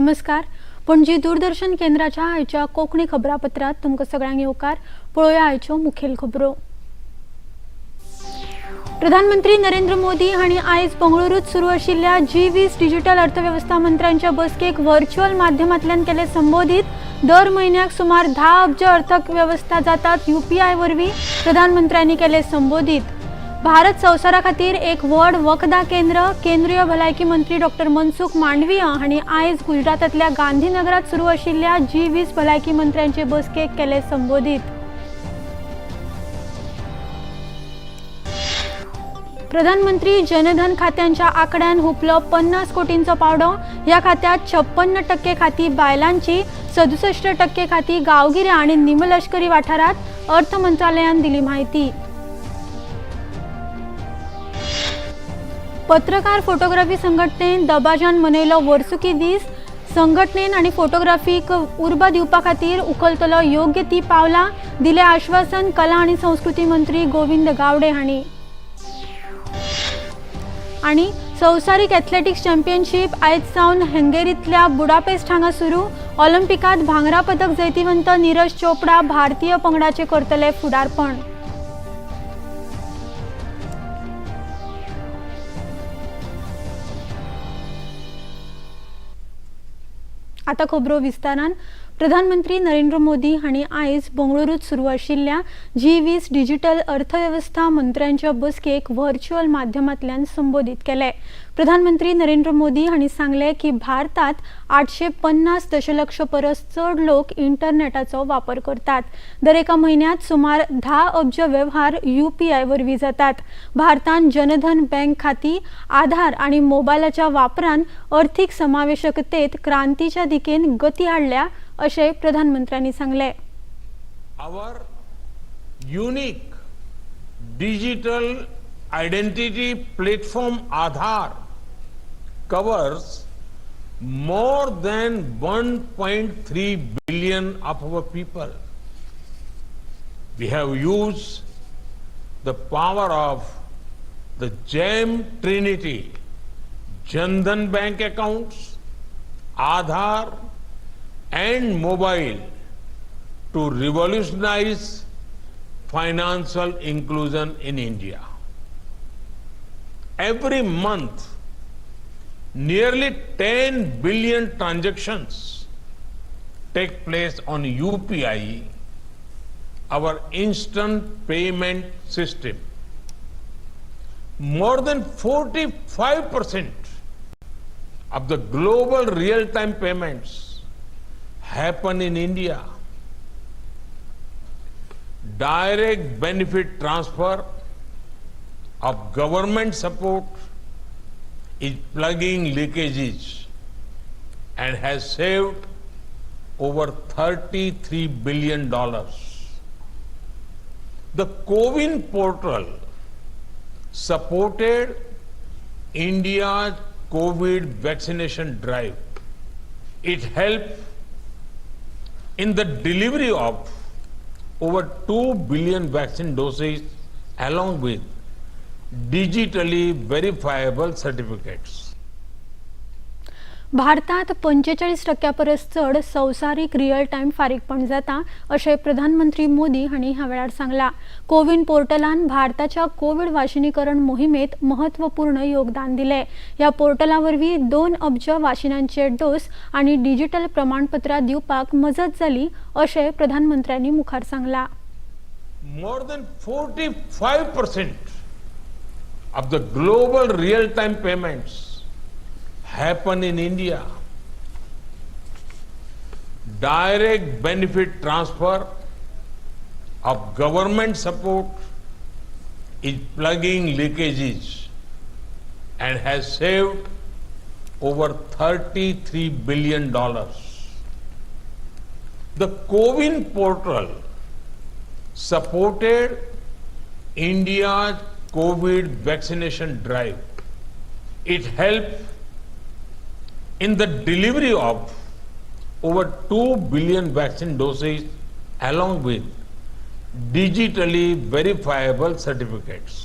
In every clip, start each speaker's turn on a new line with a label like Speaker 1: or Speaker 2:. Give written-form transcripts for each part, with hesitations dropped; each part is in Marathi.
Speaker 1: नमस्कार. पणजी दूरदर्शन केंद्राच्या आयच्या कोंकणी खबरापत्रात तुमकां सगळ्यांक येवकार. पळोवया आयच्यो मुखेल खबरो. प्रधानमंत्री नरेंद्र मोदी हांणी आयज बंगळुरूत सुरू आशिल्ल्या G20 डिजिटल अर्थव्यवस्था मंत्र्यांच्या बसकेक व्हर्च्युअल माध्यमांतल्यान केले संबोधित. दर म्हयन्याक सुमार 10 अब्ज अर्थव्यवस्था जातात UPI वरवीं प्रधानमंत्र्यांनी केले संबोधित. भारत संवसारा खातीर एक व्हड वखदा केंद्र. केंद्रीय भलायकी मंत्री डॉ. मनसुख मांडवीय हांणी आयज गुजरातांतल्या गांधीनगरात सुरू आशिल्ल्या G20 भलायकी मंत्र्यांचे बसकेक केले संबोधित. प्रधानमंत्री जनधन खात्यांच्या आंकड्यान हुपलो 50 कोटींचो पावडो. ह्या खात्यात 56% खाती बायलांची, 67% खाती गांवगिऱ्या आनी निमलश्करी वाठारात. अर्थ मंत्रालयान दिली माहिती. पत्रकार फोटोग्राफी संघटनेन दबाजान मनयलो वर्सुकी दीस. संघटनेन आनी फोटोग्राफीक उर्बा दिवपा खातीर उखलतलो योग्य ती पावलां, दिले आश्वासन कला आनी संस्कृती मंत्री गोविंद गावडे हांणी. आनी संवसारीक एथलेटिक्स चॅम्पियनशीप आयज सावन हंगेरींतल्या बुडापेस्ट हांगा सुरू. ऑलिंपिकात भांगरा पदक जैतिवंत नीरज चोपडा भारतीय पंगडाचे करतले फुडारपण. आता खबरो विस्तारान. प्रधानमंत्री नरेंद्र मोदी हांणी आयज बंगळुरूत सुरू आशिल्ल्या G20 डिजिटल अर्थव्यवस्था मंत्र्यांच्या बसकेक व्हर्च्युअल माध्यमांतल्यान संबोधित केले. प्रधानमंत्री नरेंद्र मोदी हांणी सांगले की भारतात 850 दशलक्ष परस चड लोक इंटरनेटाचो वापर करतात. दर एका म्हयन्यात सुमार 10 अब्ज वेव्हार UPI वरवीं जातात. भारतान जनधन बँक खाती, आधार आनी मोबायलाच्या वापरान अर्थीक समावेशकतेत क्रांतीच्या दिकेन गती हाडल्या अशें प्रधानमंत्र्यांनी सांगले.
Speaker 2: Our unique digital identity platform Aadhaar covers more than 1.3 billion of our people. We have used the power of the GEM Trinity, Jan Dhan bank accounts, Aadhaar and mobile to revolutionize financial inclusion in India. Every month, nearly 10 billion transactions take place on UPI, our instant payment system. More than 45% of the global real-time payments happen in India. Direct benefit transfer of government support is plugging leakages and has saved over $33 billion. The CoWIN portal supported India's COVID vaccination drive. It helped in the delivery of over 2 billion vaccine doses along with digitally verifiable certificates.
Speaker 1: भारतात 45% परस चड संवसारीक रियल टायम फारीकपण जाता अशें प्रधानमंत्री मोदी हांणी ह्या वेळार सांगला. कोविन पोर्टलान भारताच्या कोविड वाशिनीकरण मोहिमेत महत्वपूर्ण योगदान दिले. ह्या पोर्टला वरवीं 2 अब्ज वाशिनांचे डोस आनी डिजिटल प्रमाणपत्रां दिवपाक मजत जाली अशें प्रधानमंत्र्यांनी मुखार सांगला.
Speaker 2: More than 45% of the global real-time payments happen in India. Direct benefit transfer of government support is plugging leakages and has saved over $33 billion. The CoWIN portal supported India's COVID vaccination drive. It helped in the delivery of over 2 billion vaccine doses along with digitally verifiable certificates.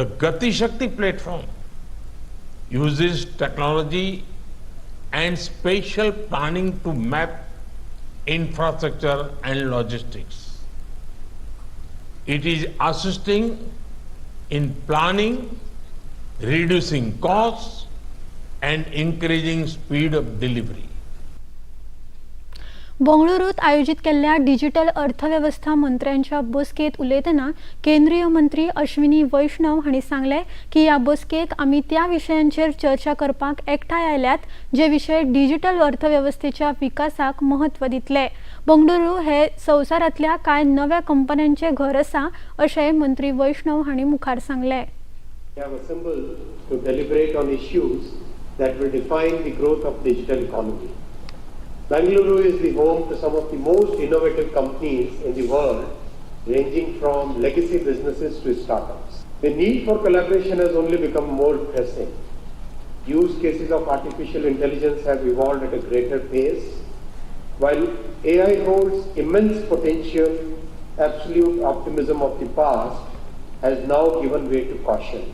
Speaker 2: The Gati Shakti platform uses technology and spatial planning to map infrastructure and logistics. It is assisting in planning, reducing costs, and increasing speed of delivery.
Speaker 1: बंगळुरूत आयोजित केलेल्या डिजिटल अर्थव्यवस्था मंत्र्यांच्या बसकेत उलयतना केंद्रीय मंत्री अश्विनी वैष्णव हांणी सांगले की ह्या बसकेक आमी त्या विशयांचेर चर्चा करपाक एकठांय आयल्यात जे विशय डिजिटल अर्थव्यवस्थेच्या विकासाक महत्व दितले. बंगळुरू हे संवसारांतल्या कांय नव्या कंपन्यांचे घर आसा अशें मंत्री वैष्णव हांणी मुखार सांगले.
Speaker 3: We have assembled to deliberate on issues that will define the growth of digital economy. Bangalore is the home to some of the most innovative companies in the world, ranging from legacy businesses to startups. The need for collaboration has only become more pressing. Use cases of artificial intelligence have evolved at a greater pace. While AI holds immense potential, absolute optimism of the past has now given way to caution.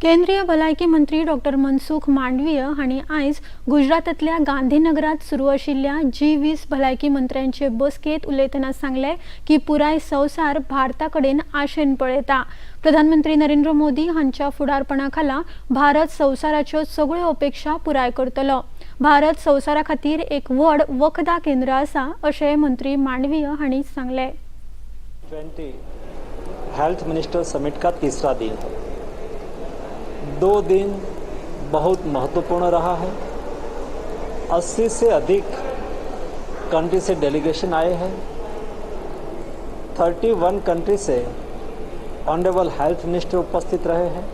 Speaker 1: केंद्रीय भलायकी मंत्री डॉक्टर मनसुख मांडवीय हांणी आयज गुजरातांतल्या गांधीनगरात सुरू आशिल्ल्या G20 भलायकी मंत्र्यांचे बसकेत उलयतना सांगले की पुराय संवसार भारता कडेन आशेन पळयता. प्रधानमंत्री नरेंद्र मोदी हांच्या फुडारपणा खाला भारत संवसाराच्यो सगळ्यो अपेक्षा पुराय करतलो. भारत संवसारा खातीर एक व्हड वखदा केंद्र आसा अशें मंत्री मांडवीय हांणी सांगले.
Speaker 4: G20 हेल्थ मिनिस्टर समिट का तीसरा दिन है. 2 दिन बहुत महत्वपूर्ण रहा है. 80 से अधिक कंट्री से डेलीगेशन आए हैं. 31 कंट्री से ऑनरेबल हेल्थ मिनिस्टर उपस्थित रहे हैं.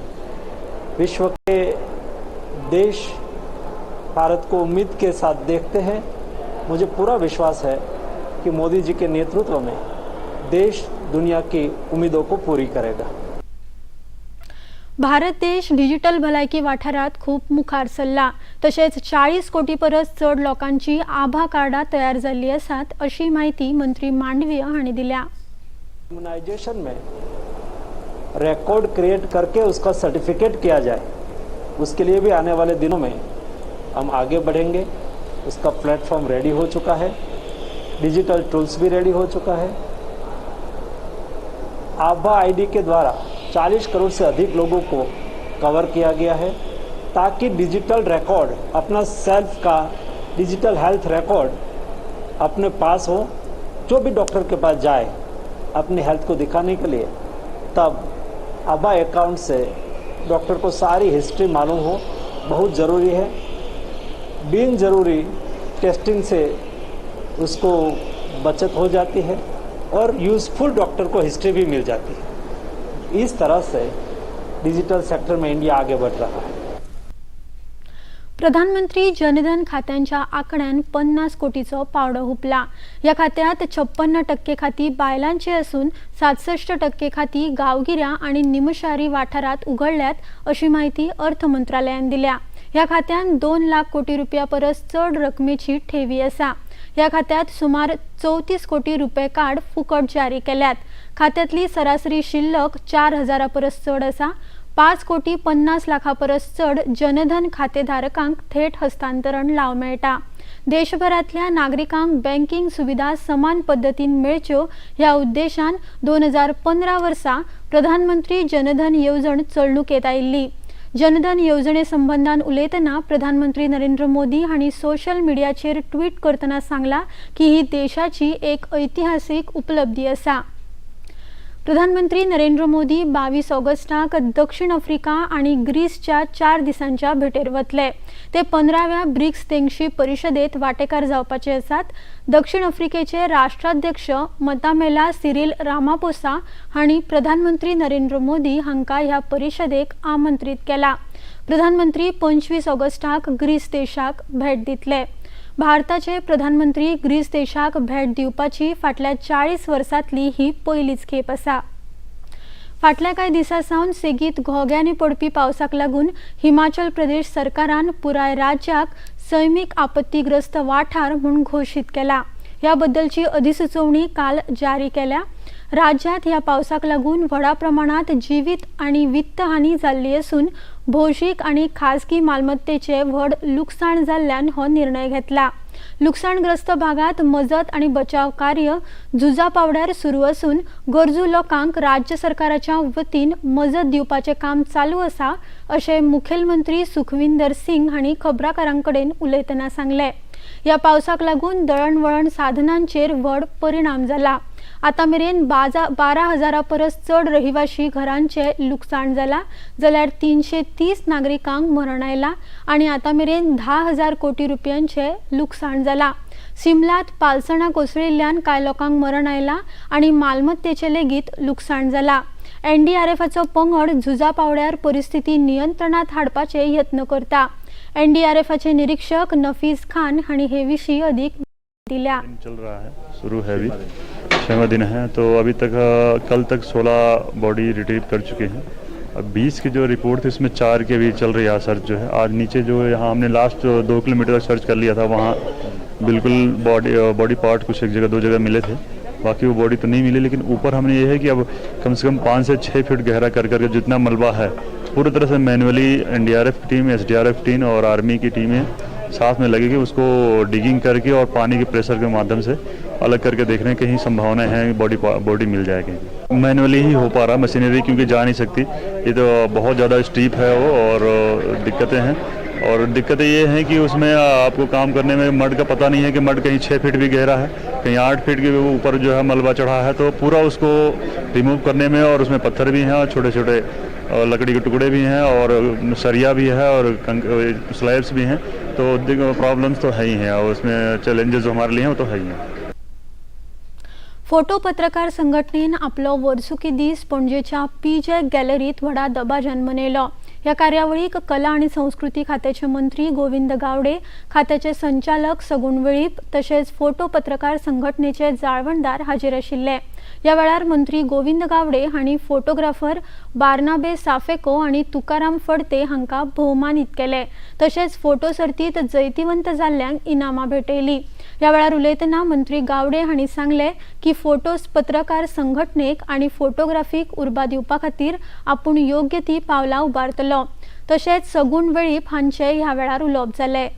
Speaker 4: विश्व के देश भारत को उम्मीद के साथ देखते हैं. मुझे पूरा विश्वास है कि मोदी जी के नेतृत्व में देश दुनिया की उम्मीदों को पूरी करेगा.
Speaker 1: भारत देश डिजिटल भलायकी वाठारात खूप मुखार सरला. तशेंच 40 कोटी परस चड लोकांची आभा कार्डां तयार जाल्ली आसात अशी माहिती मंत्री मांडवीय हांणी दिल्या.
Speaker 4: इम्युनाइजेशन में रिकॉर्ड क्रिएट करके उसका सर्टिफिकेट किया जाए, उसके लिए भी आने वाले दिनों में हम आगे बढ़ेंगे. उसका प्लेटफॉर्म रेडी हो चुका है, डिजिटल टूल्स भी रेडी हो चुका है. आभा आईडी के द्वारा 40 करोड़ से अधिक लोगों को कवर किया गया है ताकि डिजिटल रिकॉर्ड, अपना सेल्फ का डिजिटल हेल्थ रिकॉर्ड अपने पास हो. जो भी डॉक्टर के पास जाए अपनी हेल्थ को दिखाने के लिए, तब आभा अकाउंट से डॉक्टर को सारी हिस्ट्री मालूम हो. बहुत ज़रूरी है. बिन ज़रूरी टेस्टिंग से उसको बचत हो जाती है और यूज़फुल डॉक्टर को हिस्ट्री भी मिल जाती है. इस तरह से डिजिटल सेक्टर में इंडिया आगे बढ़ रहा है.
Speaker 1: प्रधानमंत्री जनधन खात्यांच्या आंकड्यान 50 कोटीचो पावडो हुपला. या खात्यात 56% खाती बायलांची असून 67% खाती गांवगिऱ्या आणि निमशारी वाठारात उघडल्यात अशी माहिती अर्थ मंत्रालयान दिल्या. ह्या खात्यान 2 लाख कोटी रुपया परस चड रकमेची ठेवी आसा. ह्या खात्यात सुमार 34 कोटी रुपये कार्ड फुकट जारी केल्यात. खात्यातली सरासरी शिल्लक 4000 परस चड आसा. 5 कोटी 50 लाखा परस चड जनधन खातेधारकांक थेट हस्तांतरण लाव मेळटा. देशभरातल्या नागरिकांक बँकिंग सुविधा समान पद्धतीन मेळच्यो ह्या उद्देशान 2015 वर्सा प्रधानमंत्री जनधन येवजण चलणुकेत आयिल्ली. जनधन येवजणे संबंधान उलयतना प्रधानमंत्री नरेंद्र मोदी हांणी सोशल मिडियाचेर ट्वीट करतना सांगला की ही देशाची एक ऐतिहासिक उपलब्धी आसा. प्रधानमंत्री नरेंद्र मोदी 22 ऑगस्टाक दक्षिण आफ्रिका आणि ग्रीसच्या 4 दिसांच्या भेटेर वतले. ते 15व्या ब्रिक्स तेंगशी परिशदेत वांटेकार जावपाचे आसात. दक्षिण आफ्रिकेचे राष्ट्राध्यक्ष मतामेला सिरिल रामापोसा हांणी प्रधानमंत्री नरेंद्र मोदी हांका ह्या परिशदेक आमंत्रित केला. प्रधानमंत्री 25 ऑगस्टाक ग्रीस देशाक भेट दितले. भारताचे प्रधानमंत्री ग्रीस देशाक भेट दिवपाची फाटल्या 40 वर्सांतली ही पहिलीच खेप आसा. फाटल्या कांय दिसां सावन सेगीत घोग्यांनी पडपी पावसाक लागून हिमाचल प्रदेश सरकारान पुराय राज्याक सैमीक आपत्तीग्रस्त वाठार म्हूण घोशीत केला. ह्या बद्दलची अधिसुचोवणी काल जारी केल्या. राज्यात या पावसाक लागून व्हडा प्रमाणात जीवित आणि वित्त हानी जाल्ली असून भौशीक आणि खासगी मालमत्तेचे व्हड लुकसाण जाल्ल्यान हो निर्णय घेतला। लुकसाणग्रस्त भागात मजत आणि बचाव कार्य झुजा पावड्यार सुरू असून गरजू लोकांक राज्य सरकाराच्या वतीन मजत दिवपाचे काम चालू असा अशें मुखेलमंत्री सुखविंदर सिंग हांणी खबराकारांकडेन उलयतना सांगले। या पावसाक लागून दळणवळण साधनांचेर व्हड परिणाम जाला। आता मेरेन 12,000 परस चड रहिवाशी घरांचे लुकसाण जाला, जाल्यार 330 नागरिकांक मरण आयला आणि आता मेरेन 10,000 कोटी रुपयांचे लुकसाण जाला। शिमलात पालसणां कोसळिल्ल्यान कांय लोकांक मरण आयला आणि मालमत्तेचे लेगीत लुकसाण जाला। एनडीआरएफाचो पंगड झुजा पावड्यार परिस्थिती नियंत्रणात हाडपाचे यत्न करता। एनडीआरएफाचे निरीक्षक नफीस खान हांणी हे विशीं अधिक दिल्या।
Speaker 5: चल रहा है, शुरू है, अभी 6वां दिन है, तो अभी तक कल तक 16 बॉडी रिट्रीव कर चुके हैं। अब 20 की जो रिपोर्ट थी उसमें 4 के भी चल रही है सर्च जो है। आज नीचे जो यहाँ हमने लास्ट 2 किलोमीटर तक सर्च कर लिया था, वहाँ बिल्कुल बॉडी पार्ट कुछ एक जगह 2 जगह मिले थे, बाकी वो बॉडी तो नहीं मिली। लेकिन ऊपर हमने ये है कि अब कम से कम 5 से 6 फीट गहरा कर करके जितना मलबा है पूरी तरह से manually NDRF team, SDRF team और आर्मी की टीमें साथ में लगेगी, उसको डिगिंग करके और पानी के प्रेशर के माध्यम से अलग करके देखने की कहीं संभावनाएं हैं बॉडी मिल जाएगी। मैनुअली ही हो पा रहा, मशीनरी क्योंकि जा नहीं सकती, ये तो बहुत ज़्यादा स्टीप है वो और दिक्कतें हैं। और दिक्कतें ये हैं कि उसमें आपको काम करने में मड का पता नहीं है कि मड कहीं 6 फीट भी गहरा है, कहीं 8 फीट के ऊपर जो है मलबा चढ़ा है, तो पूरा उसको रिमूव करने में, और उसमें पत्थर भी हैं और छोटे छोटे लकड़ी के टुकड़े भी हैं और सरिया भी है और स्लैब्स भी हैं, तो प्रॉब्लम्स तो है ही हैं और उसमें चैलेंजेस जो हमारे लिए हैं वो तो है ही हैं।
Speaker 1: फोटो पत्रकार संघटनेन आपलो वर्सुकी दीस पणजेच्या पीजे गॅलरीत व्हडा दबाज्यान मनयलो। ह्या कार्यावळीक कला आणि संस्कृती खात्याचे मंत्री गोविंद गावडे, खात्याचे संचालक सगुण वेळीप तसेच फोटो पत्रकार संघटनेचे जाळवणदार हाजीर आशिल्ले। या वेळार मंत्री गोविंद गावडे हांणी फोटोग्राफर बार्नाबे साफेको आणि तुकाराम फडते हांकां भोवमानीत केले, तसेच फोटो सर्तीत जैतिवंत जाल्ल्यांक इनामां भेटयली। या वेळार उलयतना मंत्री गावडे हांणी सांगले की फोटोस पत्रकार संघटनेक आणि फोटोग्राफीक उर्बा दिवपा खातीर आपूण योग्य ती पावलां उबारतलो। तशेंच सगुण वेळीप हांचे ह्या वेळार उलोवप जालें।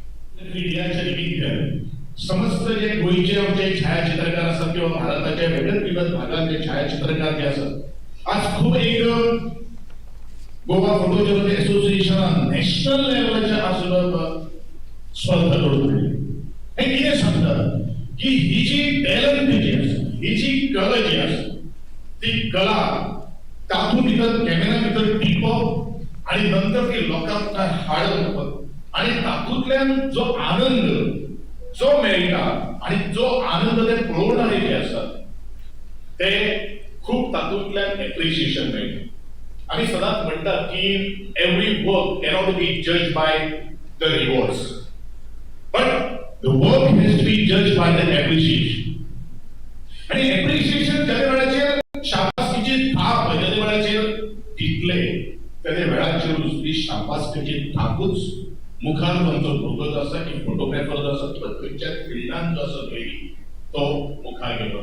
Speaker 6: समस्त जे गोयचे आमचे छायाचित्रकार असतात किंवा भारताच्या वेगवेगळ्या भागांचे छायाचित्रकार जे असतात, आज खूप एक Goa photo journalist association national लेवलच्या आसलो स्पर्धा घडवली। हे कितें सांगतात की ही जी टॅलंट जी आसा, ही जी कला जी आसा, ती कला तातूंत भितर कॅमेरा भितर टिपप आणि नंतर ती लोकांक हाडप आणि तातूंतल्यान जो आनंद जो मेळटा आणि जो आनंद ते पळोवणारे जे आसात ते खूप तातूंतल्यान एप्रिशिएशन मेळटा। आमी सदांच म्हणटात की every work cannot be judged by the rewards, but the work has to be judged by the appreciation. आणि एप्रिशिएशन ज्या वेळाचेर शाबासकीची थाप ज्या वेळाचेर दितले त्या वेळाचेर दुसरी शाबासकीची थापूच मुखार तांचो भोगो जो आसा की फोटोग्राफर जो आसा किंवा खंयच्या फिल्डान जो आसा पयली तो मुखार गेलो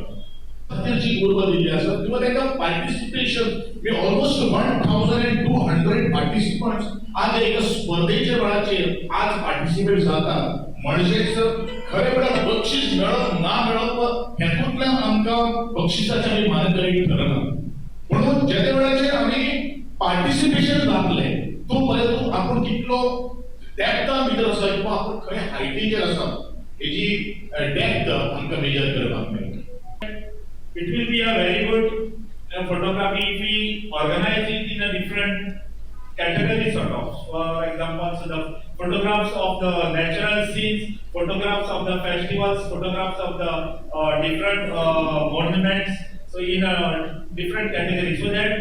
Speaker 6: ताची उर्बा दिल्ली आसा किंवा ताका पार्टिसिपेशन मी ऑलमोस्ट 1200 पार्टिसिपंट्स आज एका स्पर्धेच्या वेळाचेर आज पार्टिसिपेट जाता म्हणजे खरे वेळार बक्षीस मेळप ना मेळप हेतूंतल्यान आमकां बक्षिसाचे आमी मानकरी ठरना, म्हणून ज्या वेळाचेर आमी पार्टिसिपेशन जातले तो पर्यंत आपूण कितलो डेप्थ भितर आसा किंवा आपण खंय हायटीचेर आसा हेजी डेप्थ आमकां मेजर करपाक मेळटा।
Speaker 7: It will be a very good photography if we organize it in a different category sort of. For example, so the photographs of the natural scenes, photographs of the festivals, photographs of the different monuments. So in a different category, so that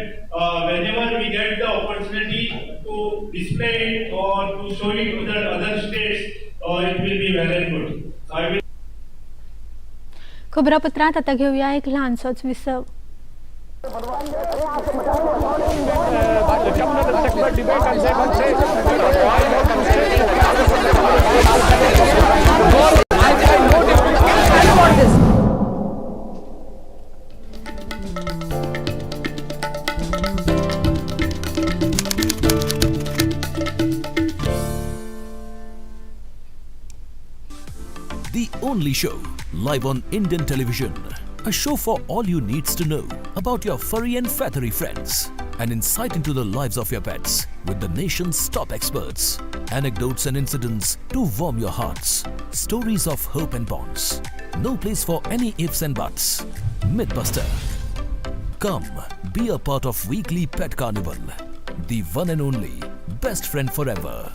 Speaker 7: whenever we get the opportunity to display it or to show it to the other states, it will be very good. So I will.
Speaker 1: खबरापत्रात आता घेऊया एक लहानसोच विसव।
Speaker 8: the only show live on Indian television. A show for all you needs to know about your furry and feathery friends. An insight into the lives of your pets with the nation's top experts. Anecdotes and incidents to warm your hearts. Stories of hope and bonds. No place for any ifs and buts. Mythbuster. Come, be a part of weekly Pet Carnival. The one and only best friend forever.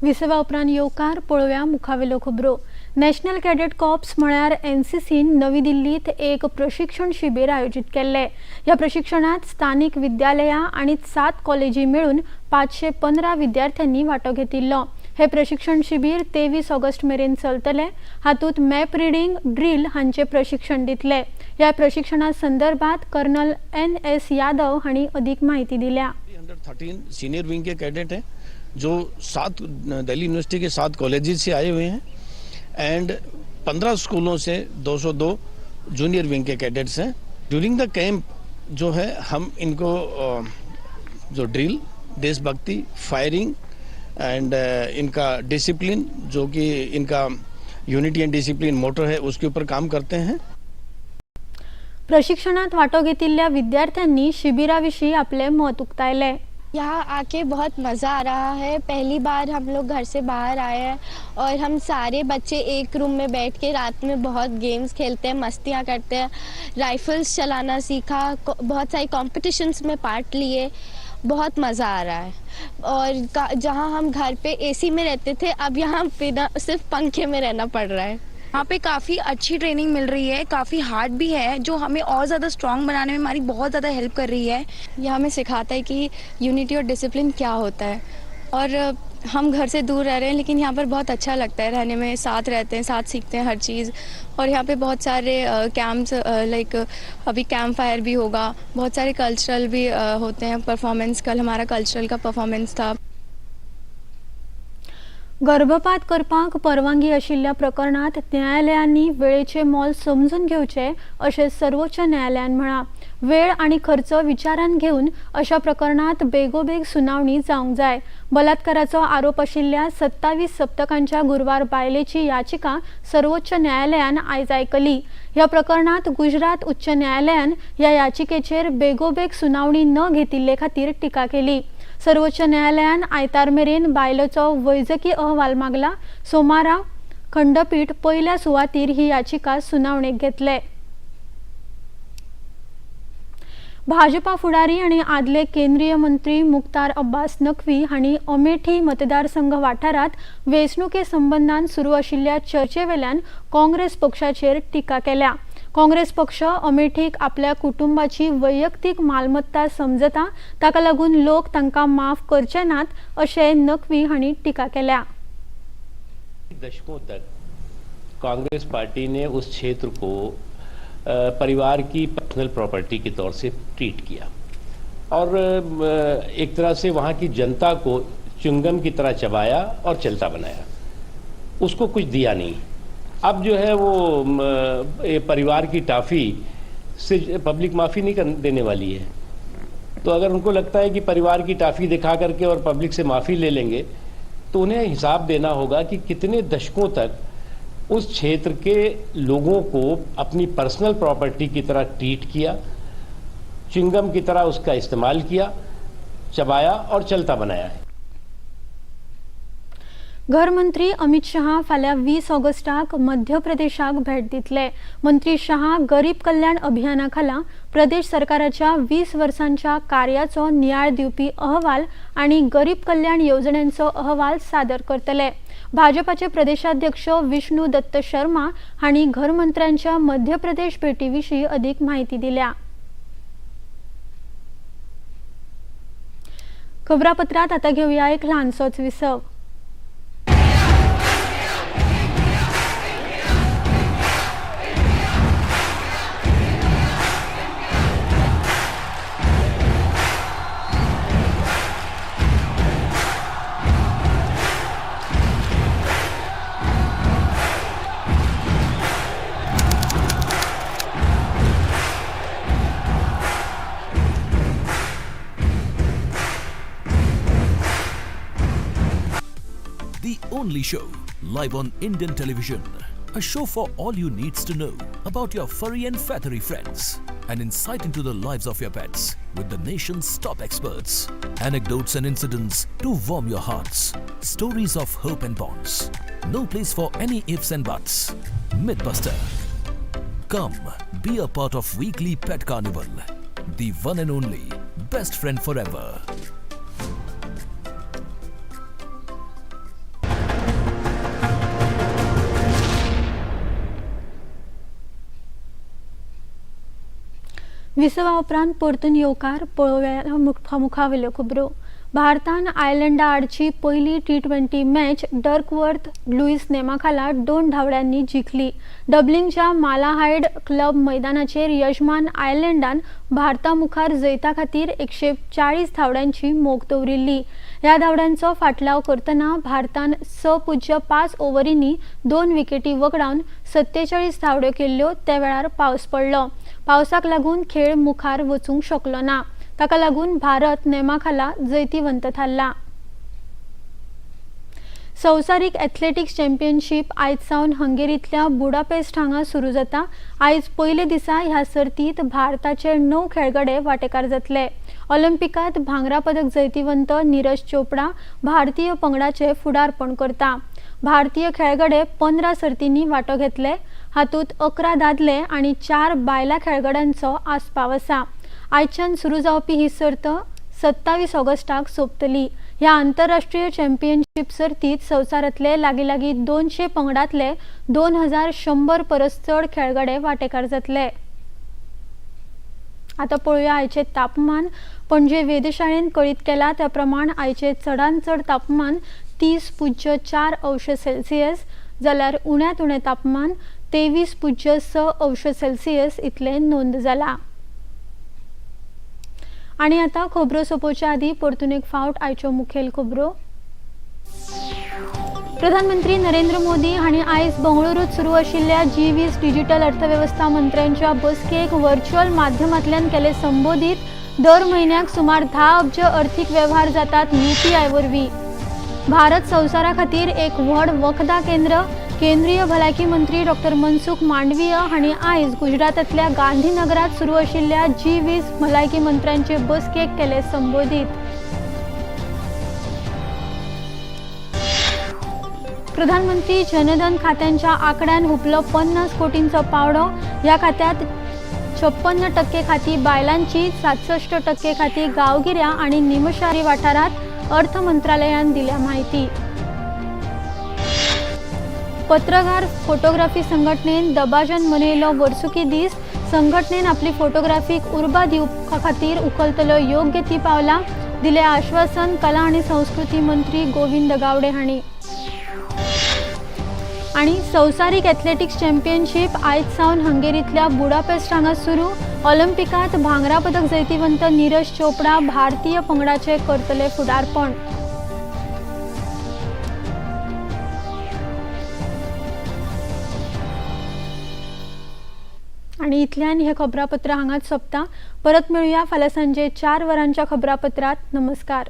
Speaker 1: विसेवा उपरांत येवकार पळोवया मुखावेलो खबरो. नॅशनल कॅडेट कॉर्प्स म्हळ्यार एनसीसीन नवी दिल्लीत एक प्रशिक्षण शिबीर आयोजित केल्ले. ह्या प्रशिक्षणात स्थानिक विद्यालयां आणि 7 कॉलेजी मिळून 515 विद्यार्थ्यांनी वांटो घेतिल्लो. हे प्रशिक्षण शिबीर 23 ऑगस्ट मेरेन चलतले. हातूंत मॅप रिडिंग, ड्रिल हांचे प्रशिक्षण दितले. ह्या प्रशिक्षणा संदर्भात कर्नल NS यादव हांणी अधिक माहिती दिल्या.
Speaker 9: अंडर 13 सीनियर विंग के कैडेट हैं जो 7 दिल्ली यूनिवर्सिटी के 7 कॉलेजेस से आए हुए हैं एंड 15 स्कूलों से 202 जूनियर विंग के कैडेट्स हैं. ड्यूरिंग द कैंप जो है हम इनको जो ड्रिल, देशभक्ति, फायरिंग एंड इनका डिसिप्लिन, जो कि इनका यूनिटी एंड डिसिप्लिन मोटो है, उसके ऊपर काम करते हैं.
Speaker 1: प्रशिक्षणात वांटो घेतिल्ल्या विद्यार्थ्यांनी शिबिराविषयी आपले मत उक्तायले.
Speaker 10: यहाँ आके बहुत मज़ा आ रहा है. पहली बार हम लोग घर से बाहर आए हैं और हम सारे बच्चे एक रूम में बैठ के रात में बहुत गेम्स खेलते हैं, मस्तियाँ करते हैं, राइफल्स चलाना सीखा, बहुत सारी कॉम्पिटिशन्स में पार्ट लिए. बहुत मज़ा आ रहा है. और जहाँ हम घर पे AC में रहते थे, अब यहाँ बिना सिर्फ पंखे में रहना पड़ रहा है.
Speaker 11: यहाँ पे काफ़ी अच्छी ट्रेनिंग मिल रही है, काफ़ी हार्ड भी है, जो हमें और ज़्यादा स्ट्रॉन्ग बनाने में हमारी बहुत ज़्यादा हेल्प कर रही है.
Speaker 10: यह हमें सिखाता है कि यूनिटी और डिसिप्लिन क्या होता है. और हम घर से दूर रह रहे हैं लेकिन यहाँ पर बहुत अच्छा लगता है रहने में. साथ रहते हैं, साथ सीखते हैं हर चीज़. और यहाँ पे बहुत सारे कैंप्स, लाइक अभी कैंप फायर भी होगा, बहुत सारे कल्चरल भी होते हैं परफॉर्मेंस. कल हमारा कल्चरल का परफॉर्मेंस था.
Speaker 1: गर्भपात करपाक परवानगी आशिल्ल्या प्रकरणात न्यायालयांनी वेळेचे मोल समजून घेवचे अशें सर्वोच्च न्यायालयान म्हळां. वेळ आनी खर्च विचारांत घेवन अशा प्रकरणात बेगोबेग सुनावणी जावंक जाय. बलात्काराचो आरोप आशिल्ल्या 27 सप्तकांच्या गुरवार बायलेची याचिका सर्वोच्च न्यायालयान आयज आयकली. ह्या प्रकरणात गुजरात उच्च न्यायालयान ह्या याचिकेचेर बेगोबेग सुनावणी न घेतिल्ले खातीर टिका केली. सर्वोच्च न्यायालयान आयतार मेरेन बायलेचो वैजकी अहवाल मागला. सोमारा खंडपीठ पयल्या सुवातेर ही याचिका सुनावणेक घेतले. भाजपा फुडारी आणि आदले केंद्रीय मंत्री मुख्तार अब्बास नक्वी हांणी अमेठी मतदारसंघ वाठारात वेंचणुके संबंधान सुरू आशिल्ल्या चर्चेवेल्यान काँग्रेस पक्षाचेर टिका केल्या. काँग्रेस पक्ष अमेठीक आपल्या कुटुंबाची वैयक्तीक मालमत्ता समजता, ताका लागून लोक तांकां माफ करचे नात अशें नक्वी हांणी टिका केल्या.
Speaker 12: दशकों तक कांग्रेस पार्टी ने उस क्षेत्र को परिवार की पर्सनल प्रॉपर्टी के तौर से ट्रीट किया और एक तरह से वहाँ की जनता को च्युइंगम की तरह चबाया और चलता बनाया. उसको कुछ दिया नहीं. अब जो है वो परिवार की टाफी से पब्लिक माफ़ी नहीं देने वाली है. तो अगर उनको लगता है कि परिवार की टाफी दिखा करके और पब्लिक से माफ़ी ले लेंगे तो उन्हें हिसाब देना होगा कि कितने दशकों तक उस क्षेत्र के लोगों को अपनी पर्सनल प्रॉपर्टी की तरह ट्रीट किया, च्युइंगम की तरह उसका इस्तेमाल किया, चबाया और चलता बनाया है.
Speaker 1: गृहमंत्री अमित शाह फाल्यां 20 ऑगस्टाक मध्य प्रदेशाक भेट दितले. मंत्री शाह गरीब कल्याण अभियाना खाला प्रदेश सरकाराच्या 20 वर्सांच्या कार्याचो नियाळ दिवपी अहवाल आणि गरीब कल्याण योजनेचो अहवाल सादर करतले. भाजपाचे प्रदेशाध्यक्ष विष्णू दत्त शर्मा हांणी गृहमंत्र्यांच्या मध्य प्रदेश भेटीविशीं अधिक माहिती दिल्या. खबरापत्रांत आता घेऊया एक ल्हानसोच विसव.
Speaker 8: only show live on Indian television. A show for all you needs to know about your furry and feathery friends. An insight into the lives of your pets with the nation's top experts. Anecdotes and incidents to warm your hearts. Stories of hope and bonds. No place for any ifs and buts. Mythbuster. Come, be a part of weekly Pet Carnival. The one and only best friend forever.
Speaker 1: विसवा उपरांत परतून येवकार पळोवया मुखावेल्यो खबरो. भारतान आयर्लंडा आडची पयली T20 मॅच डर्कवर्थ लुईस नेमाखाला 2 धांवड्यांनी जिखली. डब्लिंगच्या मालाहाइड क्लब मैदानाचेर यजमान आयर्लंडान भारता मुखार जैता खातीर 140 धांवड्यांची मोख दवरिल्ली. ह्या धांवड्यांचो फाटलाव करतना भारतान 6.5 ओव्हरींनी 2 विकेटी वगडावन 47 धांवड्यो केल्ल्यो. त्या वेळार पावस पडलो. पावसाक लागून खेळ मुखार वचूंक शकलो ना. ताका लागून भारत नेमाखाला जैतिवंत थारला. संवसारीक एथलेटिक्स चॅम्पियनशीप आयज सावन हंगेरींतल्या बुडापेस्ट हांगा सुरू जाता. आयज पयले दिसा ह्या सर्तींत भारताचे 9 खेळगडे वांटेकार जातले. ऑलिंपिकांत भांगरा पदक जैतिवंत नीरज चोपडा भारतीय पंगडाचे फुडारपण करता. भारतीय खेळगडे 15 सर्तींनी वांटो घेतले. हातूंत 11 दादले आनी 4 बायलां खेळगड्यांचो आस्पाव आसा. आयच्यान सुरू जावपी ही सर्त 27 ऑगस्टाक सोंपतली. ह्या आंतरराष्ट्रीय चॅम्पियनशीप सर्तींत संवसारांतले लागीं 200 पंगडांतले 2100 परस चड खेळगडे वांटेकार जातले. आता पळोवया आयचे तापमान. पणजे वेधशाळेन कळीत केला त्या प्रमाण आयचे चडांत चड तापमान 30.4 अंश सेल्सियस जाल्यार उण्यांत उणें तापमान 23.6 अंश सेल्सियस इतले नोंद जाला. आणि आता खबरो सोंपोवच्या आदी परतून एक फावट आयच्यो मुखेल खबरो. प्रधानमंत्री नरेंद्र मोदी हांणी आयज बंगळुरूत सुरू आशिल्ल्या G20 डिजिटल अर्थवेवस्था मंत्र्यांच्या बसकेक व्हर्च्युअल माध्यमांतल्यान केले संबोधीत. दर म्हयन्याक सुमार 10 अब्ज अर्थीक वेव्हार जातात UPI वरवीं. भारत संवसारा खातीर एक व्हड वखदा केंद्र. केंद्रीय भलायकी मंत्री डॉ. मनसुख मांडवीय हांणी आयज गुजरातांतल्या गांधीनगरात सुरू आशिल्ल्या G20 भलायकी मंत्र्यांचे बसकेक केले संबोधीत. प्रधानमंत्री जनधन खात्यांच्या आंकड्यान हुपलो 50 कोटींचो पावडो. ह्या खात्यात 56% खाती बायलांची, 67% खाती गांवगिऱ्या आनी निमशारी वाठारांत अर्थ मंत्रालयान दिल्या माहिती. पत्रकार फोटोग्राफी संघटनेन दबाजन मनयलो वर्सुकी दीस. संघटनेन आपली फोटोग्राफीक उर्बा दिवपा खातीर उखलतलो योग्य ती पावलां दिले आश्वासन कला आनी संस्कृती मंत्री गोविंद गावडे हांणी. आणि संवसारीक एथलेटिक्स चॅम्पियनशीप आयज सावन हंगेरींतल्या बुडापेस्ट हांगा सुरू. ऑलिंपिकांत भांगरा पदक जैतिवंत नीरज चोपडा भारतीय पंगडाचे करतले फुडारपण. आणि इतल्यान हे खबरापत्र हांगाच सोंपता. परत मेळुया फाल्यां सांजे 4 वरांच्या खबरापत्रांत. नमस्कार.